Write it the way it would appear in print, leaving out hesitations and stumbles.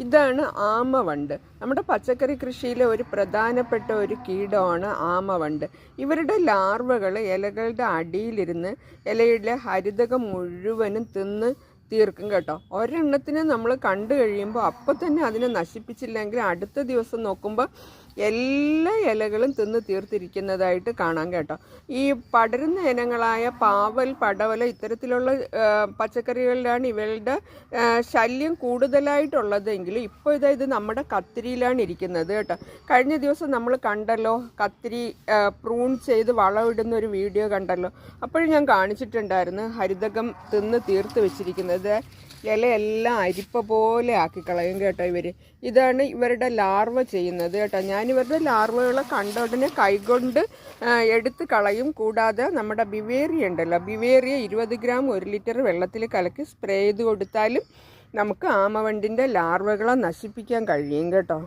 ഇതാണ് ആമവണ്ട്. നമ്മുടെ പച്ചക്കറി കൃഷിയിലെ ഒരു പ്രധാനപ്പെട്ട ഒരു കീടമാണ് ആമവണ്ട്. ഇവരുടെ ലാർവകൾ ഇലകളുടെ അടിയിലിരുന്ന് ഇലയിലെ ഹരിതകം മുഴുവനും തിന്ന് തീർക്കും കേട്ടോ. ഒരെണ്ണത്തിന് നമ്മൾ കണ്ടു കഴിയുമ്പോൾ അപ്പം തന്നെ അതിനെ നശിപ്പിച്ചില്ലെങ്കിൽ അടുത്ത ദിവസം നോക്കുമ്പോൾ എല്ലാ ഇലകളും തിന്ന് തീർത്തിരിക്കുന്നതായിട്ട് കാണാം കേട്ടോ. ഈ പടരുന്ന ഇനങ്ങളായ പാവൽ, പടവല ഇത്തരത്തിലുള്ള പച്ചക്കറികളിലാണ് ഇവരുടെ ശല്യം കൂടുതലായിട്ടുള്ളതെങ്കിൽ ഇപ്പോൾ ഇത് നമ്മുടെ കത്തിരിയിലാണ് ഇരിക്കുന്നത് കേട്ടോ. കഴിഞ്ഞ ദിവസം നമ്മൾ കണ്ടല്ലോ, കത്തിരി പ്രൂൺ ചെയ്ത് വളമിടുന്ന ഒരു വീഡിയോ കണ്ടല്ലോ. അപ്പോഴും ഞാൻ കാണിച്ചിട്ടുണ്ടായിരുന്നു ഹരിതകം തിന്ന് തീർത്ത് വെച്ചിരിക്കുന്നത്. ഇലയെല്ലാം അരിപ്പ പോലെ ആക്കി കളയും കേട്ടോ ഇവർ. ഇതാണ് ഇവരുടെ ലാർവ ചെയ്യുന്നത് കേട്ടോ. ഞാനിവരുടെ ലാർവകളെ കണ്ട ഉടനെ കൈകൊണ്ട് എടുത്ത് കളയും. കൂടാതെ നമ്മുടെ ബിവേറിയ ഉണ്ടല്ലോ, ബിവേറിയ 20 ഗ്രാം 1 ലിറ്റർ വെള്ളത്തിൽ കലക്കി സ്പ്രേ ചെയ്ത് കൊടുത്താലും നമുക്ക് ആമവണ്ടിൻ്റെ ലാർവകളെ നശിപ്പിക്കാൻ കഴിയും കേട്ടോ.